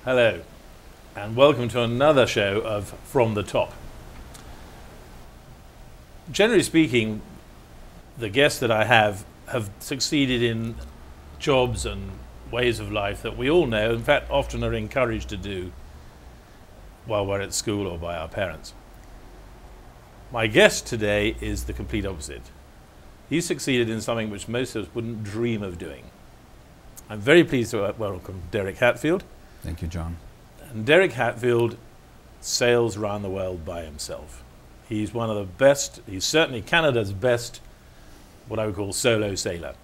Hello, and welcome to another show of From the Top. Generally speaking, the guests that I have succeeded in jobs and ways of life that we all know, in fact, often are encouraged to do while we're at school or by our parents. My guest today is the complete opposite. He's succeeded in something which most of us wouldn't dream of doing. I'm very pleased to welcome Derek Hatfield. Thank you, John. And Derek Hatfield sails around the world by himself. He's one of the best, he's certainly Canada's best, what I would call solo sailor.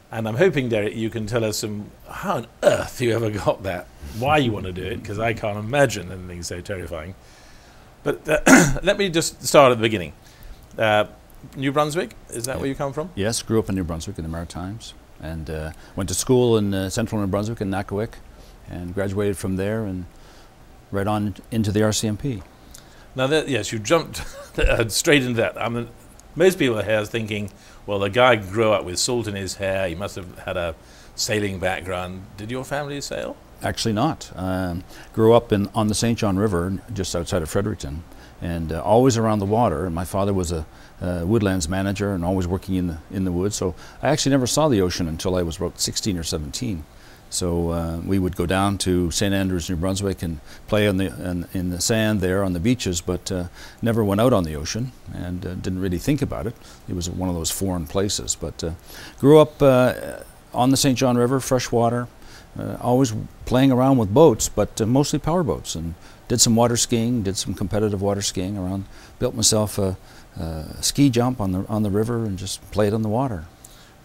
And I'm hoping, Derek, you can tell us how on earth you ever got that, why you want to do it, because I can't imagine anything so terrifying. But let me just start at the beginning. New Brunswick, is that where you come from? Yes, grew up in New Brunswick in the Maritimes, and went to school in central New Brunswick in Nakawik, and graduated from there and right on into the RCMP. Now, yes, you jumped straight into that. Most people are thinking, well, the guy grew up with salt in his hair, he must have had a sailing background. Did your family sail? Actually not. Grew up on the St. John River, just outside of Fredericton, and always around the water. And my father was a woodlands manager and always working in the woods, so I actually never saw the ocean until I was about 16 or 17. So we would go down to St. Andrews, New Brunswick, and play in the sand there on the beaches, but never went out on the ocean and didn't really think about it. It was one of those foreign places. But grew up on the St. John River, freshwater, always playing around with boats, but mostly power boats, and did some water skiing, did some competitive water skiing around. Built myself a ski jump on the river and just played on the water.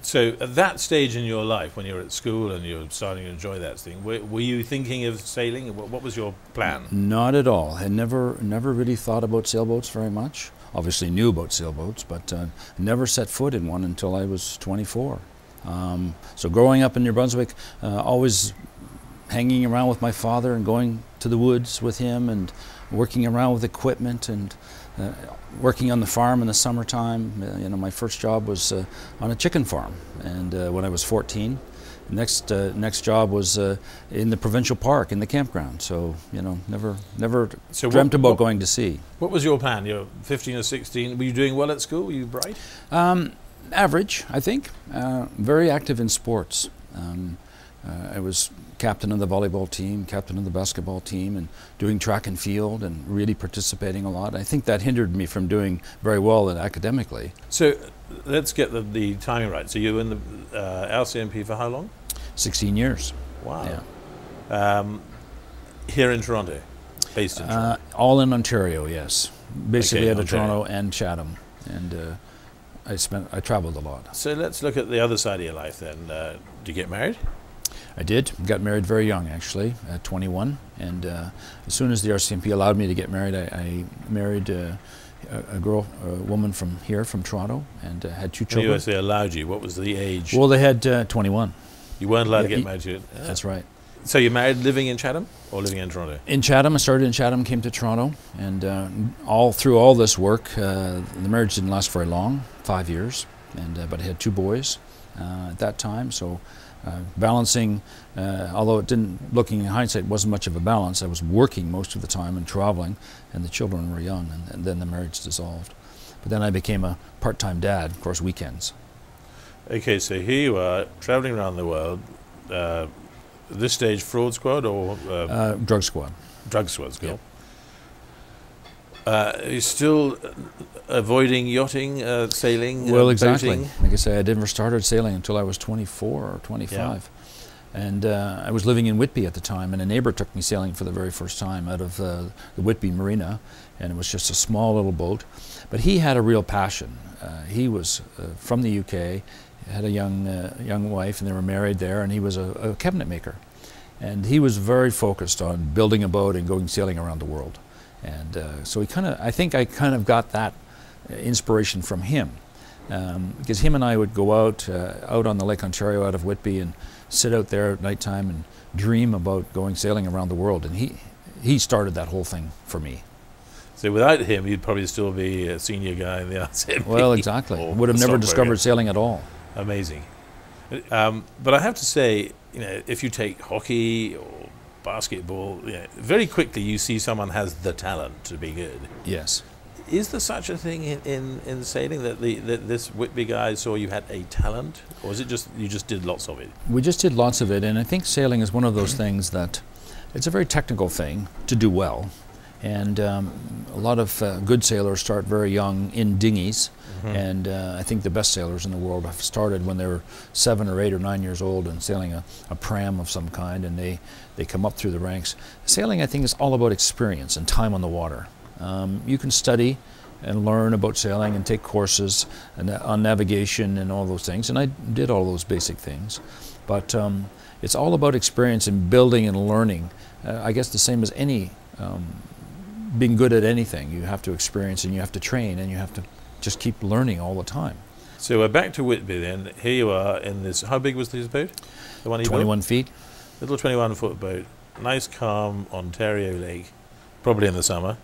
So at that stage in your life, when you were at school and you were starting to enjoy that thing, were you thinking of sailing? What was your plan? Not at all. I never really thought about sailboats very much. Obviously knew about sailboats, but never set foot in one until I was 24. So growing up in New Brunswick, always hanging around with my father and going to the woods with him and working around with equipment and working on the farm in the summertime. My first job was on a chicken farm, and when I was 14. Next job was in the provincial park in the campground. So never dreamt about going to sea. What was your plan? You're 15 or 16. Were you doing well at school? Were you bright? Average, I think. Very active in sports. I was captain of the volleyball team, captain of the basketball team, and doing track and field and really participating a lot. I think that hindered me from doing very well academically. So let's get the timing right. So you were in the LCMP for how long? 16 years. Wow. Yeah. Here in Toronto, based in Toronto? All in Ontario, yes. Basically out of Toronto and Chatham. And I traveled a lot. So let's look at the other side of your life then. Did you get married? I did. Got married very young, actually, at 21. And as soon as the RCMP allowed me to get married, I married a woman from here, from Toronto, and had 2 children. When you say allowed you, what was the age? Well, they had 21. You weren't allowed to get married to it? That's right. So you married living in Chatham or living in Toronto? In Chatham. I started in Chatham, came to Toronto, and through all this work, the marriage didn't last very long, 5 years, but I had 2 boys at that time, so balancing, although it didn't, looking in hindsight, wasn't much of a balance. I was working most of the time and traveling, and the children were young, and then the marriage dissolved. But then I became a part-time dad, of course, weekends. Okay, so here you are, traveling around the world. At this stage, fraud squad or? Drug squad. Drug squad's good. Yep. Are you still avoiding yachting, sailing, Well, exactly. boating? Like I say, I never started sailing until I was 24 or 25. Yeah. And I was living in Whitby at the time, and a neighbor took me sailing for the very first time out of the Whitby Marina, and it was just a small little boat. But he had a real passion. He was from the UK, had a young wife, and they were married there, and he was a cabinet maker. And he was very focused on building a boat and going sailing around the world. And so I think I kind of got that inspiration from him, because him and I would go out on the Lake Ontario out of Whitby and sit out there at nighttime and dream about going sailing around the world. And he started that whole thing for me. So without him, you'd probably still be a senior guy in the RCMP. Well, exactly. Would have never discovered sailing at all. Amazing. But I have to say, if you take hockey or basketball, yeah, very quickly you see someone has the talent to be good. Yes. Is there such a thing in sailing that this Whitby guy saw you had a talent, or is it just you just did lots of it? We just did lots of it, and I think sailing is one of those things that it's a very technical thing to do well, and a lot of good sailors start very young in dinghies, and I think the best sailors in the world have started when they were 7 or 8 or 9 years old and sailing a pram of some kind, and they come up through the ranks. Sailing, I think, is all about experience and time on the water. You can study and learn about sailing and take courses on navigation and all those things, and I did all those basic things. But it's all about experience and building and learning. I guess the same as any being good at anything. You have to experience and you have to train and you have to just keep learning all the time. So we're back to Whitby then. Here you are in this, how big was this boat? The one you 21 built? feet. Little 21-foot boat. Nice, calm Ontario Lake, probably in the summer.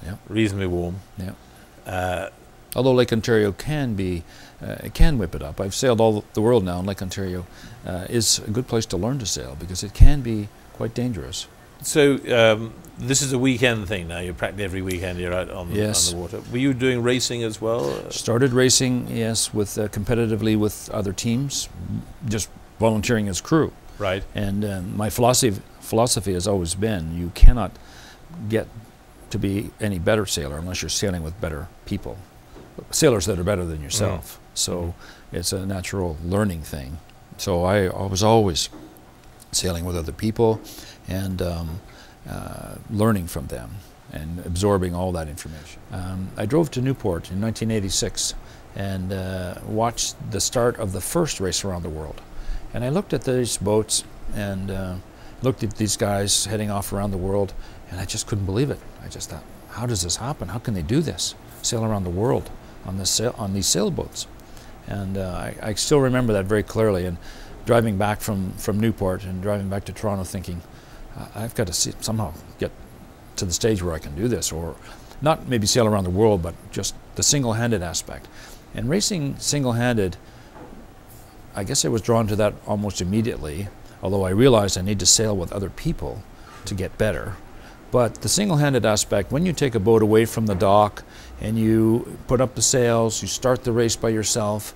Yeah. Reasonably warm. Yeah. Although Lake Ontario can be, it can whip it up. I've sailed all the world now, and Lake Ontario is a good place to learn to sail because it can be quite dangerous. So this is a weekend thing now. You're practically every weekend you're out on the water. Were you doing racing as well? Started racing, yes, with competitively with other teams, just volunteering as crew. Right. And my philosophy has always been you cannot get to be any better sailor unless you're sailing with better people, sailors that are better than yourself. So it's a natural learning thing. So I was always sailing with other people and learning from them and absorbing all that information. I drove to Newport in 1986 and watched the start of the first race around the world. And I looked at these boats and looked at these guys heading off around the world, and I just couldn't believe it. I just thought, how does this happen? How can they do this? Sail around the world on these sailboats. And I still remember that very clearly. And driving back from Newport and driving back to Toronto thinking, I've got to somehow get to the stage where I can do this, or not maybe sail around the world, but just the single-handed aspect. And racing single-handed, I guess I was drawn to that almost immediately, although I realized I need to sail with other people to get better. But the single-handed aspect, when you take a boat away from the dock and you put up the sails, you start the race by yourself,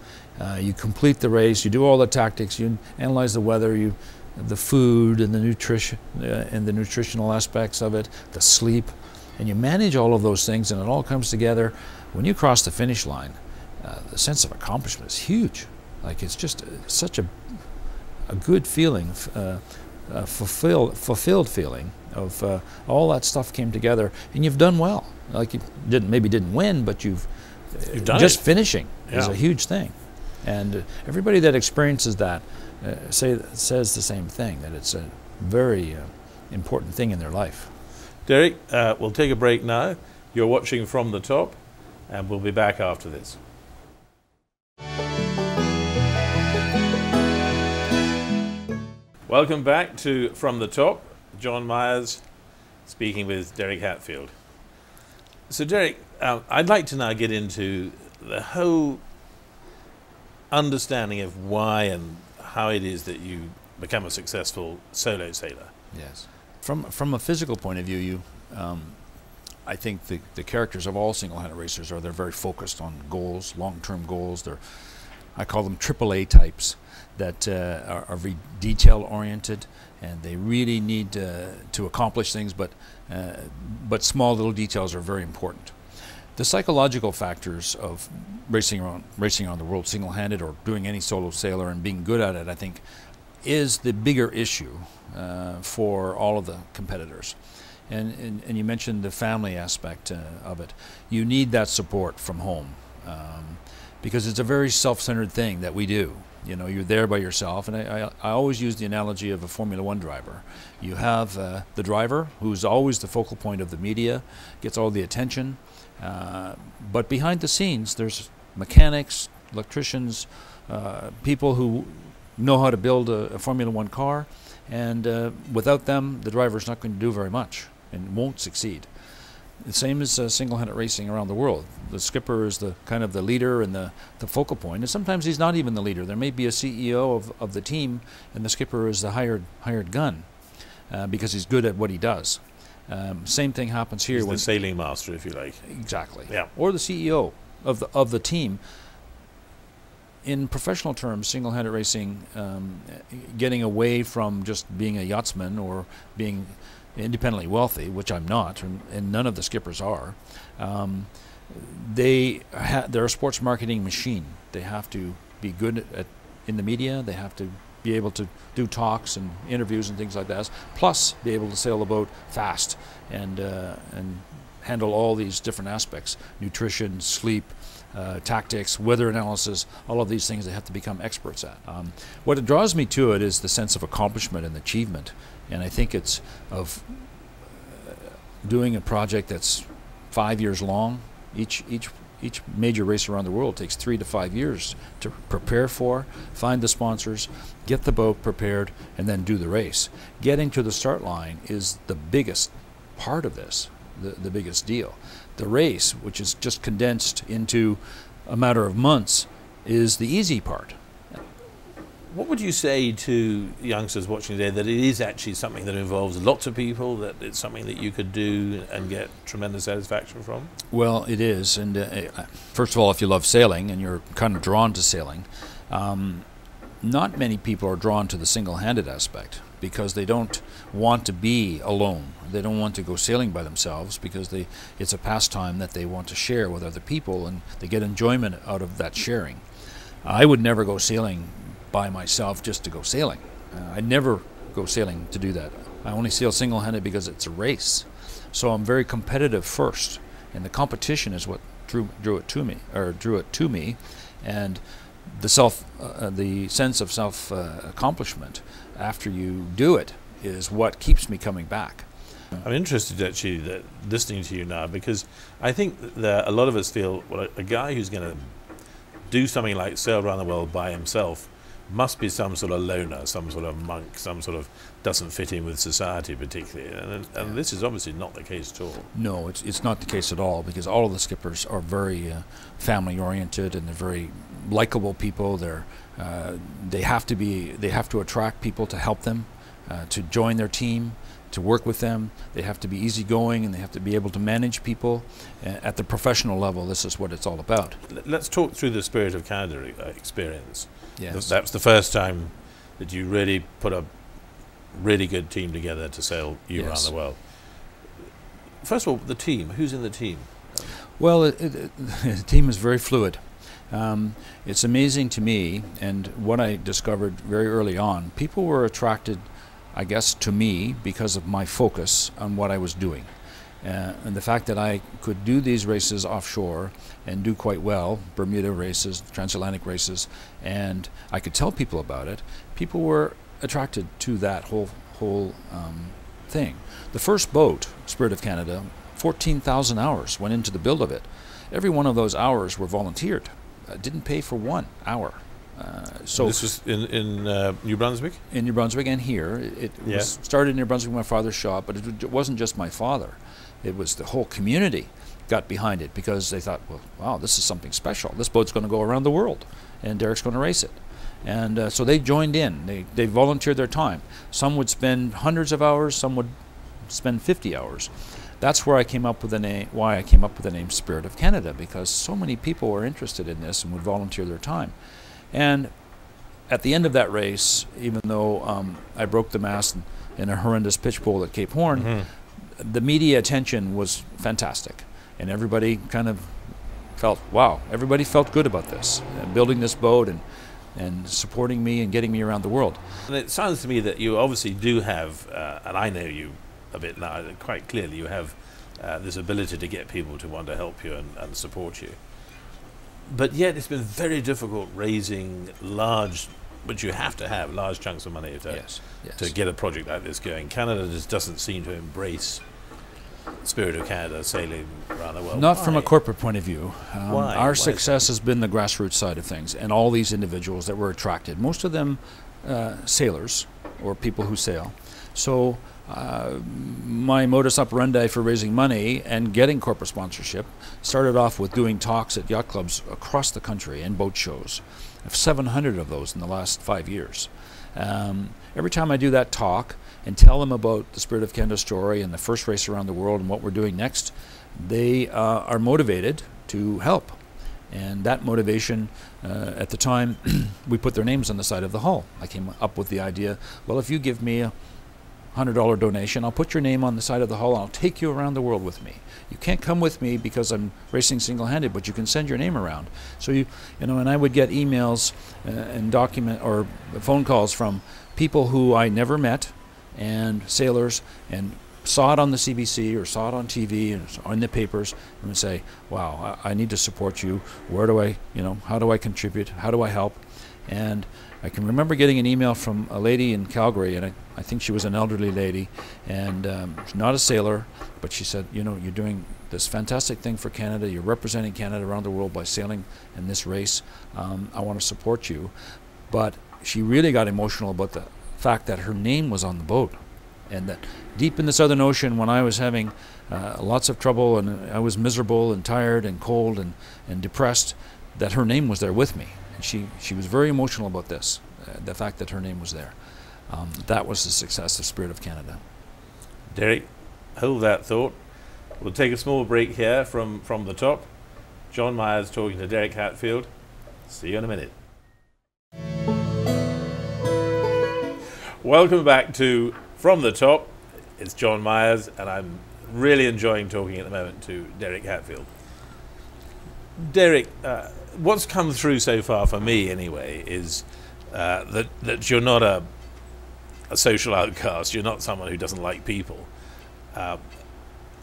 you complete the race, you do all the tactics, you analyze the weather, the food and the nutrition and the nutritional aspects of it, the sleep, and you manage all of those things, and it all comes together. When you cross the finish line, the sense of accomplishment is huge. Like, it's just such a good feeling, fulfilled feeling of all that stuff came together, and you've done well. Like, you maybe didn't win, but you've done just it. Finishing is a huge thing, and everybody that experiences that says the same thing, that it's a very important thing in their life. Derek, we'll take a break now. You're watching From the Top, and we'll be back after this. Welcome back to From the Top. John Miers speaking with Derek Hatfield. So Derek, I'd like to now get into the whole understanding of why and how it is that you become a successful solo sailor. Yes. From a physical point of view, I think the characters of all single-handed racers they're very focused on goals, long-term goals. I call them AAA types that are very detail-oriented, and they really need to accomplish things, but small little details are very important. The psychological factors of racing around the world single-handed or doing any solo sailor and being good at it, I think, is the bigger issue for all of the competitors. And you mentioned the family aspect of it. You need that support from home because it's a very self-centered thing that we do. You know, you're there by yourself, and I always use the analogy of a Formula One driver. You have the driver, who's always the focal point of the media, gets all the attention, but behind the scenes there's mechanics, electricians, people who know how to build a Formula One car, and without them the driver's not going to do very much and won't succeed. The same as single-handed racing around the world. The skipper is the kind of the leader and the focal point, and sometimes he's not even the leader. There may be a CEO of the team, and the skipper is the hired gun. because he's good at what he does. Same thing happens here. He's the sailing master, if you like. Exactly. Yeah. Or the CEO of the team. In professional terms, single-handed racing, getting away from just being a yachtsman or being independently wealthy, which I'm not, and none of the skippers are, they're a sports marketing machine. They have to be good in the media. They have to be able to do talks and interviews and things like that, plus be able to sail the boat fast and handle all these different aspects: nutrition, sleep, tactics, weather analysis, all of these things they have to become experts at. What draws me to it is the sense of accomplishment and achievement, and I think it's of doing a project that's 5 years long. Each major race around the world takes 3 to 5 years to prepare for, find the sponsors, get the boat prepared, and then do the race. Getting to the start line is the biggest part of this, the biggest deal. The race, which is just condensed into a matter of months, is the easy part. What would you say to youngsters watching today, that it is actually something that involves lots of people, that it's something that you could do and get tremendous satisfaction from? Well, it is. And first of all, if you love sailing and you're kind of drawn to sailing, not many people are drawn to the single-handed aspect because they don't want to be alone. They don't want to go sailing by themselves because it's a pastime that they want to share with other people, and they get enjoyment out of that sharing. I would never go sailing by myself just to go sailing. I'd never go sailing to do that. I only sail single-handed because it's a race. So I'm very competitive first, and the competition is what drew it to me, and the sense of self-accomplishment after you do it is what keeps me coming back. I'm interested actually listening to you now, because I think that a lot of us feel, well, a guy who's going to do something like sail around the world by himself must be some sort of loner, some sort of monk, some sort of doesn't fit in with society particularly, and this is obviously not the case at all. No, it's not the case at all, because all of the skippers are very family oriented, and they're very likable people. They have to attract people to help them, to join their team, to work with them. They have to be easygoing, and they have to be able to manage people at the professional level. This is what it's all about. Let's talk through the Spirit of Canada experience. Yes. That was the first time that you really put a really good team together to sail around the world. First of all, the team. Who's in the team? Well, the team is very fluid. It's amazing to me, and what I discovered very early on, people were attracted, I guess, to me because of my focus on what I was doing. And the fact that I could do these races offshore and do quite well, Bermuda races, transatlantic races, and I could tell people about it, people were attracted to that whole thing. The first boat, Spirit of Canada, 14,000 hours went into the build of it. Every one of those hours were volunteered. Didn't pay for 1 hour. So this was in New Brunswick? In New Brunswick and here. It was started in New Brunswick with my father's shop, but it wasn't just my father. It was the whole community got behind it, because they thought, well, wow, this is something special. This boat's going to go around the world, and Derek's going to race it. And so they joined in. They volunteered their time. Some would spend hundreds of hours. Some would spend 50 hours. That's where I came up with the name. Why I came up with the name Spirit of Canada, because so many people were interested in this and would volunteer their time. And at the end of that race, even though I broke the mast in a horrendous pitch pole at Cape Horn, the media attention was fantastic, and everybody kind of felt, wow, everybody felt good about this, building this boat and supporting me and getting me around the world. And it sounds to me that you obviously do have, and I know you a bit now, quite clearly, you have this ability to get people to want to help you and support you. But yet it's been very difficult raising large, which you have to have, large chunks of money to get a project like this going. Canada just doesn't seem to embrace Spirit of Canada sailing around the world. Not from a corporate point of view. Why? Our success has been the grassroots side of things, and all these individuals that were attracted, most of them sailors or people who sail. So my modus operandi for raising money and getting corporate sponsorship started off with doing talks at yacht clubs across the country and boat shows. I have 700 of those in the last 5 years. Every time I do that talk and tell them about the Spirit of Canada story and the first race around the world and what we're doing next, they are motivated to help. And that motivation, at the time, we put their names on the side of the hull. I came up with the idea, well, if you give me a $100 donation, I'll put your name on the side of the hull and I'll take you around the world with me. You can't come with me because I'm racing single-handed, but you can send your name around. So you know, and I would get emails and phone calls from people who I never met, and sailors, and saw it on the CBC or saw it on TV or in the papers, and would say, wow, I need to support you. Where do I, how do I contribute? How do I help? And I can remember getting an email from a lady in Calgary, and I think she was an elderly lady, and not a sailor, but she said, you're doing this fantastic thing for Canada. You're representing Canada around the world by sailing in this race. I want to support you. But she really got emotional about the fact that her name was on the boat, and that deep in the Southern Ocean, when I was having lots of trouble and I was miserable and tired and cold and depressed, that her name was there with me. And she was very emotional about this, the fact that her name was there. That was the success of Spirit of Canada. Derek, hold that thought. We'll take a small break here from the top. John Miers talking to Derek Hatfield. See you in a minute. Welcome back to From the Top. It's John Miers, and I'm really enjoying talking at the moment to Derek Hatfield. Derek, what's come through so far for me anyway is that you're not a social outcast. You're not someone who doesn't like people.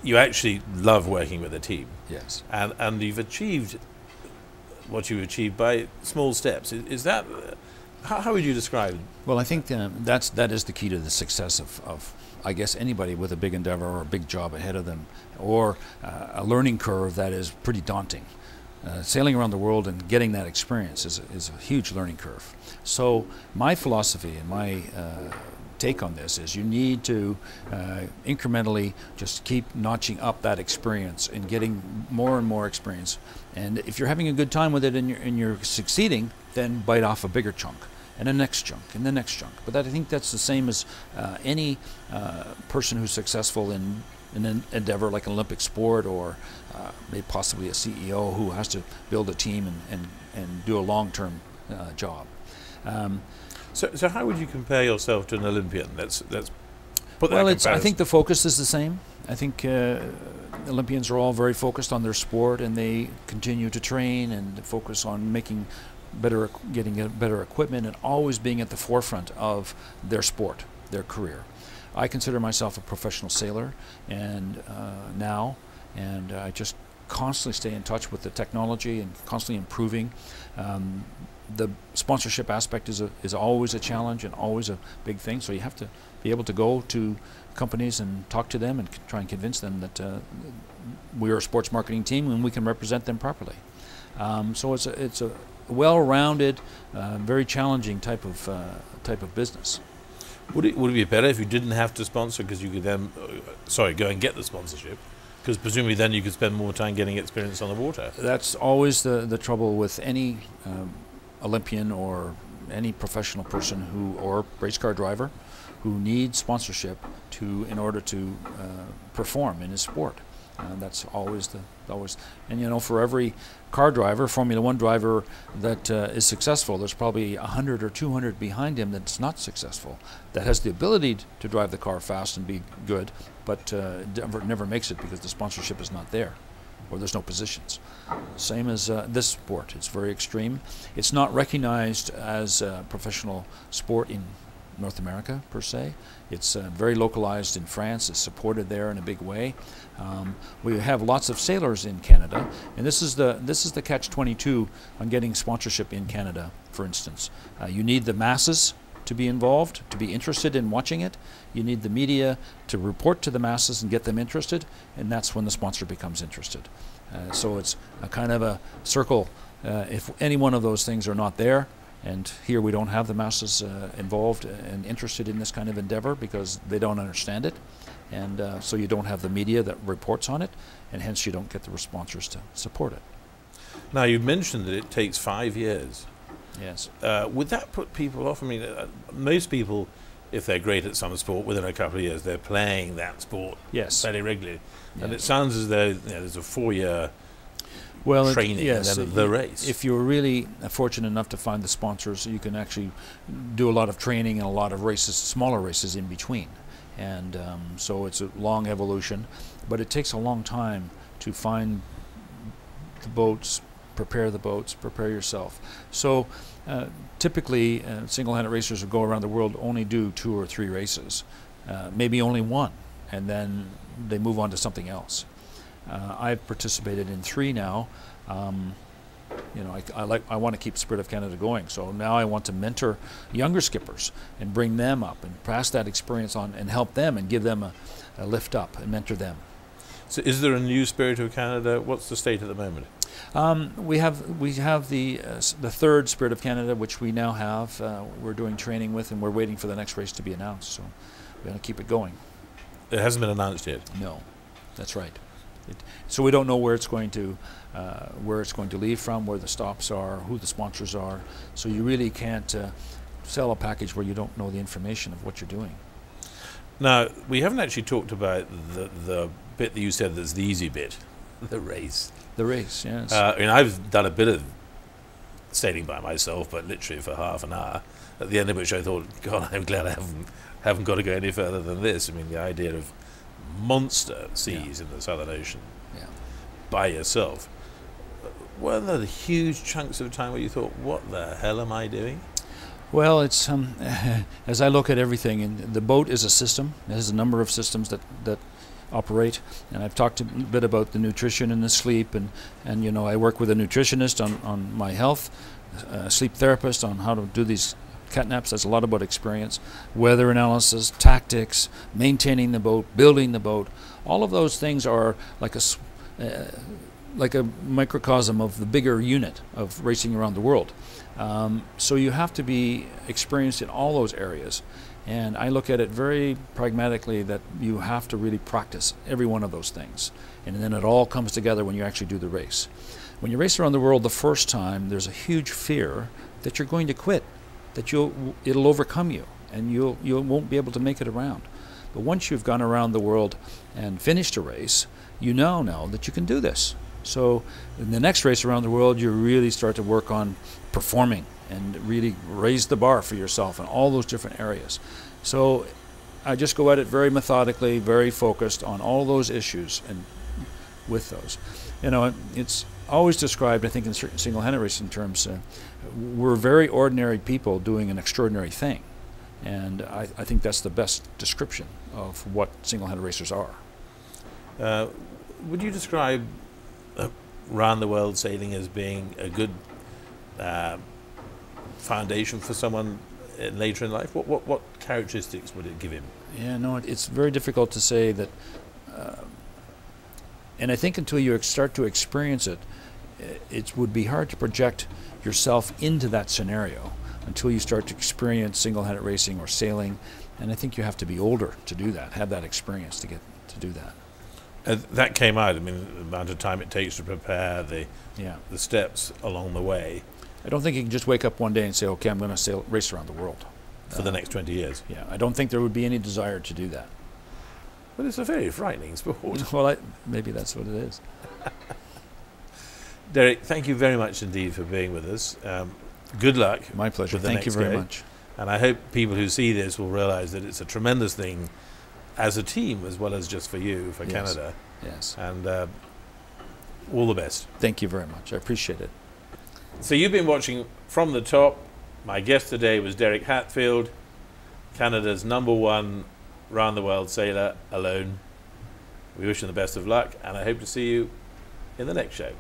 You actually love working with a team. Yes. And you've achieved what you've achieved by small steps. Is that, how would you describe it? Well, I think that is the key to the success of I guess anybody with a big endeavor or a big job ahead of them, or a learning curve that is pretty daunting. Sailing around the world and getting that experience is a huge learning curve. So my philosophy and my take on this is you need to incrementally just keep notching up that experience and getting more and more experience. And if you're having a good time with it and you're succeeding, then bite off a bigger chunk and the next chunk and the next chunk. But I think that's the same as any person who's successful in an endeavor like an Olympic sport, or maybe possibly a CEO who has to build a team and do a long-term job. So how would you compare yourself to an Olympian? Let's put that I think the focus is the same. I think Olympians are all very focused on their sport, and they continue to train and focus on making getting better equipment, and always being at the forefront of their sport, their career. I consider myself a professional sailor, and and I just constantly stay in touch with the technology and constantly improving. The sponsorship aspect is always a challenge and always a big thing, so you have to be able to go to companies and talk to them and try and convince them that we're a sports marketing team and we can represent them properly. So it's a well-rounded, very challenging type of business. Would it be better if you didn't have to sponsor, because you could then, go and get the sponsorship? Because presumably then you could spend more time getting experience on the water. That's always the trouble with any Olympian or any professional person or race car driver who needs sponsorship in order to perform in his sport. That's always and for every car driver, Formula One driver that is successful, there's probably 100 or 200 behind him that's not successful, that has the ability to drive the car fast and be good, but never makes it because the sponsorship is not there, or there's no positions. Same as this sport. It's very extreme. It's not recognized as a professional sport in North America per se. It's very localized in France. It's supported there in a big way. We have lots of sailors in Canada, and this is the catch-22 on getting sponsorship in Canada. For instance, you need the masses to be involved, to be interested in watching it. You need the media to report to the masses and get them interested, and that's when the sponsor becomes interested. So it's a kind of a circle. If any one of those things are not there, and here we don't have the masses involved and interested in this kind of endeavor because they don't understand it, and so you don't have the media that reports on it, and hence you don't get the sponsors to support it. Now, you mentioned that it takes 5 years Yes. Would that put people off? I mean, most people, if they're great at some sport, within a couple of years, they're playing that sport fairly regularly. Yes. And it sounds as though there's a 4-year training yes, and then the race. If you're really fortunate enough to find the sponsors, you can actually do a lot of training and a lot of races, smaller races in between. And so it's a long evolution, but it takes a long time to find the boats, prepare yourself. So typically single-handed racers who go around the world only do 2 or 3 races, maybe only 1, and then they move on to something else. I've participated in 3 now. You know, I want to keep Spirit of Canada going, so now I want to mentor younger skippers and bring them up and pass that experience on and help them and give them a lift up and mentor them. So is there a new Spirit of Canada? What's the state at the moment? We have the 3rd Spirit of Canada, which we now have. We're doing training with, and we're waiting for the next race to be announced. So we're going to keep it going. It hasn't been announced yet. No, that's right. So we don't know where it's going to leave from, where the stops are, who the sponsors are. So you really can't sell a package where you don't know the information of what you're doing. Now, we haven't actually talked about the bit that you said that's the easy bit, the race. The race, yes. I mean, I've done a bit of sailing by myself, but literally for half an hour, at the end of which I thought, God, I'm glad I haven't got to go any further than this. I mean, the idea of monster seas in the Southern Ocean by yourself. Were there huge chunks of time where you thought, what the hell am I doing? Well, it's as I look at everything, and the boat is a system. It has a number of systems that operate, and I've talked a bit about the nutrition and the sleep, and you know, I work with a nutritionist on my health, a sleep therapist on how to do these cat naps. That's a lot about experience, weather analysis, tactics, maintaining the boat, building the boat. All of those things are like a microcosm of the bigger unit of racing around the world. So you have to be experienced in all those areas. And I look at it very pragmatically that you have to really practice every one of those things. And then it all comes together when you actually do the race. When you race around the world the first time, there's a huge fear that you're going to quit, that it'll overcome you, and you won't be able to make it around. But once you've gone around the world and finished a race, you now know that you can do this. So in the next race around the world, you really start to work on performing and really raise the bar for yourself in all those different areas. So I just go at it very methodically, very focused on all those issues and with those. You know, it's always described, I think, in certain single-handed racing terms, we're very ordinary people doing an extraordinary thing. And I think that's the best description of what single-handed racers are. Would you describe round the world sailing as being a good foundation for someone later in life? What characteristics would it give him? Yeah, no, it's very difficult to say that, and I think until you start to experience it, it would be hard to project yourself into that scenario until you start to experience single-handed racing or sailing, and I think you have to be older to do that, have that experience to get to do that. That came out. I mean, the amount of time it takes to prepare, the steps along the way. I don't think you can just wake up one day and say, okay, I'm going to race around the world. For the next 20 years. Yeah, I don't think there would be any desire to do that. But it's a very frightening sport. Well, maybe that's what it is. Derek, thank you very much indeed for being with us. Good luck. My pleasure. Thank you very much. And I hope people who see this will realize that it's a tremendous thing as a team as well as just for you, for Canada. Yes. And all the best. Thank you very much. I appreciate it. So you've been watching From the Top. My guest today was Derek Hatfield, Canada's #1 round the world sailor alone. We wish him the best of luck, and I hope to see you in the next show.